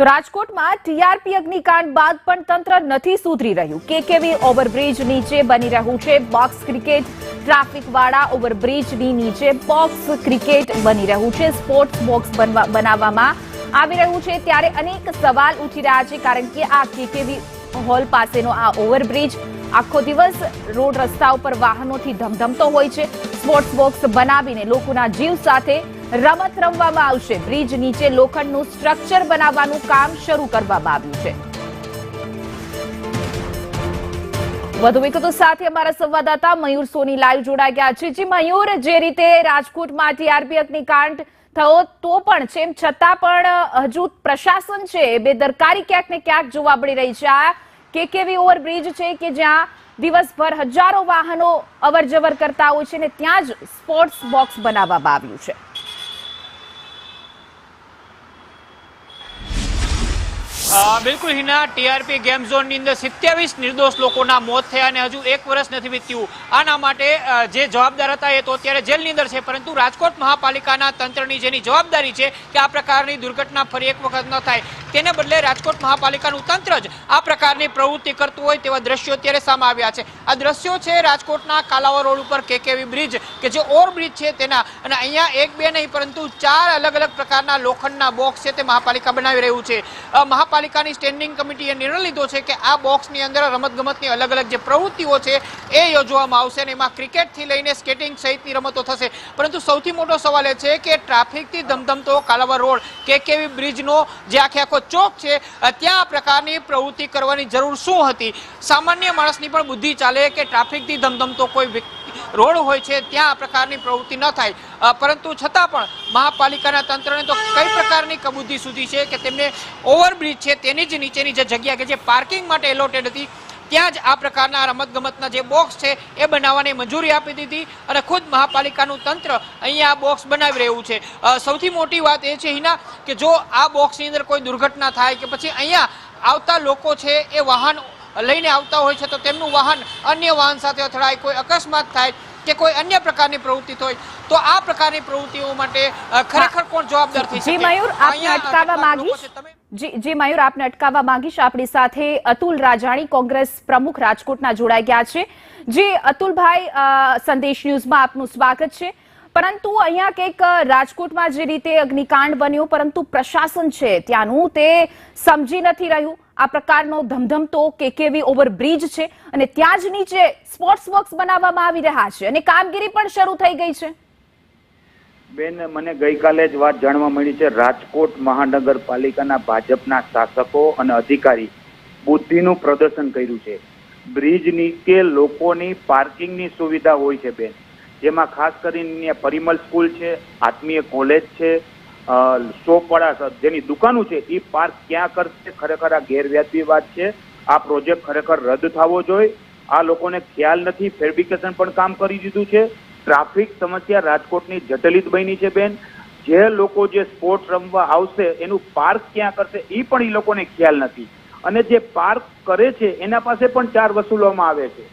તો રાજકોટમાં ટીઆરપી અગ્નિકાંડ બાદ પણ તંત્ર નથી સુધરી રહ્યું। કેકેવી ઓવરબ્રિજ નીચે બની રહ્યું છે બોક્સ ક્રિકેટ। ટ્રાફિક વાળા ઓવરબ્રિજની નીચે બોક્સ ક્રિકેટ બની રહ્યું છે। સ્પોર્ટ્સ બોક્સ બનાવવામાં આવી રહ્યું છે ત્યારે અનેક સવાલ ઉઠી રહ્યા છે, કારણ કે આ કેકેવી હોલ પાસેનો આ ઓવરબ્રિજ આખો દિવસ રોડ રસ્તા ઉપર વાહનોથી ધમધમતો હોય છે। સ્પોર્ટ્સ બોક્સ બનાવીને લોકોના જીવ સાથે રમત રમવામાં આવશે। બ્રિજ નીચે લોખંડનું સ્ટ્રક્ચર બનાવવાનું કામ શરૂ કરવામાં આવ્યું છે। વધુ વિગતો સાથે અમારા સંવાદદાતા મયુર સોની લાઈવ જોડાઈ ગયા છે। જી મયુર, જે રીતે રાજકોટમાં ટીઆરપી અગ્નિકાંડ થયો તો પણ તેમ છતાં પણ હજુ પ્રશાસન છે બેદરકારી ક્યાંક ને ક્યાંક જોવા મળી રહી છે। આ કેકેવી ઓવરબ્રિજ છે કે જ્યાં દિવસભર હજારો વાહનો અવરજવર કરતા હોય છે ને ત્યાં જ સ્પોર્ટ્સ બોક્સ બનાવવામાં આવ્યું છે। બિલકુલ હિના, ટીઆરપી ગેમ ઝોનની અંદર 27 નિર્દોષ લોકોના મોત થયા અને હજુ 1 વર્ષ નથી વીત્યું। આના માટે જે જવાબદાર હતા એ તો અત્યારે જેલની અંદર છે, પરંતુ રાજકોટ મહાપાલિકાના તંત્રની જેની જવાબદારી છે કે આ પ્રકારની દુર્ઘટના ફરી એક વખત ન થાય, તેને બદલે રાજકોટ મહાપાલિકાનું તંત્ર જ આ પ્રકારની પ્રવૃત્તિ કરતું હોય તેવા દ્રશ્યો અત્યારે સામે આવ્યા છે। આ દ્રશ્યો છે રાજકોટના કાલાવા રોડ ઉપર કેકેવી બ્રિજ કે જે ઓવરબ્રિજ છે તેના, અને અહીંયા 1 2 નહીં પરંતુ 4 અલગ અલગ પ્રકારના લોખંડના બોક્સ છે તે મહાપાલિકા બનાવી રહ્યું છે। મહાપાલિકાની સ્ટેન્ડિંગ કમિટીએ નિર્ણય લીધો છે કે આ બોક્સની અંદર રમતગમતની અલગ અલગ જે પ્રવૃત્તિઓ છે એ યોજવામાં આવશે અને એમાં ક્રિકેટથી લઈને સ્કેટિંગ સહિતની રમતો થશે। પરંતુ સૌથી મોટો સવાલ એ છે કે ટ્રાફિકથી ધમધમતો કાલાવા રોડ કેકેવી બ્રિજનો જે આખો ચોક છે ત્યાં આ પ્રકારની પ્રવૃત્તિ કરવાની જરૂર શું હતી? સામાન્ય માણસની પણ બુદ્ધિ ચાલે કે ટ્રાફિકથી ધમધમતો કોઈ રોડ હોય છે ત્યાં આ પ્રકારની પ્રવૃત્તિ ન થાય, પરંતુ છતાં પણ મહાપાલિકાના તંત્રને તો કઈ પ્રકારની કબૂદી સુધી છે કે તેમને ઓવરબ્રિજ છે તેની જ નીચેની જે જગ્યા કે જે પાર્કિંગ માટે એલોટેડ હતી ત્યાં જ આ પ્રકારના રમતગમતના જે બોક્સ છે એ બનાવવાની મંજૂરી આપી દીધી અને ખુદ મહાપાલિકાનું તંત્ર અહીંયા આ બોક્સ બનાવી રહ્યું છે। સૌથી મોટી વાત એ છે હિના કે જો આ બોક્સની અંદર કોઈ દુર્ઘટના થાય કે પછી અહીંયા આવતા લોકો છે એ વાહન લઈને આવતા હોય છે તો તેમનું વાહન અન્ય વાહન સાથે અથડાય, કોઈ અકસ્માત થાય કે કોઈ અન્ય પ્રકારની પ્રવૃત્તિ હોય તો આ પ્રકારની પ્રવૃત્તિઓ માટે ખરેખર કોણ જવાબદાર થઈ શકે? જી મયુર, આપને અટકાવવા માંગીશ। જી મયુર, આપને અટકાવવા માંગીશ। આપણી સાથે અતુલ રાજાણી, કોંગ્રેસ પ્રમુખ રાજકોટના જોડાઈ ગયા છે। જી અતુલભાઈ, સંદેશ ન્યૂઝમાં આપનું સ્વાગત છે। પરંતુ અહીંયા કંઈક રાજકોટમાં જે રીતે અગ્નિકાંડ બન્યો, પરંતુ પ્રશાસન છે ત્યાંનું તે સમજી નથી રહ્યું। આ પ્રકારનો ધમધમતો કેકેવી ઓવરબ્રિજ છે અને ત્યાં જ નીચે સ્પોર્ટ્સ બોક્સ બનાવવામાં આવી રહ્યા છે અને કામગીરી પણ શરૂ થઈ ગઈ છે। બેન, મને ગઈકાલે જ વાત જાણવા મળી છે રાજકોટ મહાનગરપાલિકાના ભાજપના શાસકો અને અધિકારી બુદ્ધિનું પ્રદર્શન કર્યું છે। બ્રિજ નીચે લોકોની પાર્કિંગની સુવિધા હોય છે બેન, જેમાં ખાસ કરીને પરિમલ સ્કૂલ છે, આત્મીય કોલેજ છે, શોપવાળા જેની દુકાનો છે એ પાર્ક ક્યાં કરશે? ખરેખર આ ગેરવ્યાજબી વાત છે। આ પ્રોજેક્ટ ખરેખર રદ થવો જોઈએ। આ લોકોને ખ્યાલ નથી, ફેબ્રિકેશન પણ કામ કરી દીધું છે। ટ્રાફિક સમસ્યા રાજકોટની જટિલિત બની છે બેન। જે લોકો જે સ્પોર્ટ્સ રમવા આવશે એનું પાર્ક ક્યાં કરશે એ પણ એ લોકોને ખ્યાલ નથી, અને જે પાર્ક કરે છે એના પાસે પણ 4 વસૂલવામાં આવે છે।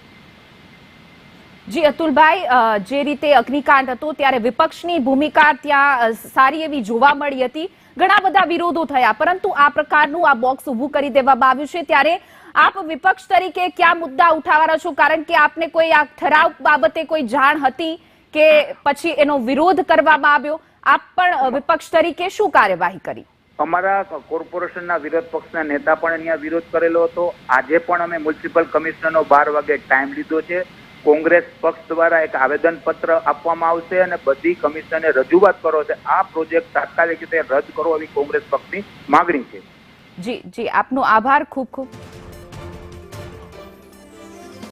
જી અતુલભાઈ, જે રીતે અગ્નિકાંડ હતો ત્યારે વિપક્ષની ભૂમિકા ત્યાં સારી એવી જોવા મળી હતી। ઘણા બધા વિરોધો થયા, પરંતુ આ પ્રકારનું આ બોક્સ ઊભું કરી દેવામાં આવ્યું છે ત્યારે આપ વિપક્ષ તરીકે કયા મુદ્દા ઉઠાવવાના છો? કારણ કે આપને કોઈ આ ઠરાવ બાબતે કોઈ જાણ હતી કે પછી એનો વિરોધ કરવામાં આવ્યો? આપ પણ વિપક્ષ તરીકે શું કાર્યવાહી કરી? અમારા કોર્પોરેશનના વિરોધ પક્ષના નેતા પણ અહીંયા વિરોધ કરેલો હતો। આજે પણ અમે મ્યુનિસિપલ કમિશનરનો 12 વાગે ટાઈમ લીધો છે। કોંગ્રેસ પક્ષ દ્વારા એક આવેદન પત્ર આપવામાં આવશે અને બધી કમિશનરને રજૂઆત કરો છે આ પ્રોજેક્ટ તાત્કાલિક રીતે રદ કરો એવી કોંગ્રેસ પક્ષની માંગણી છે। જી, આપનો આભાર ખૂબ ખૂબ।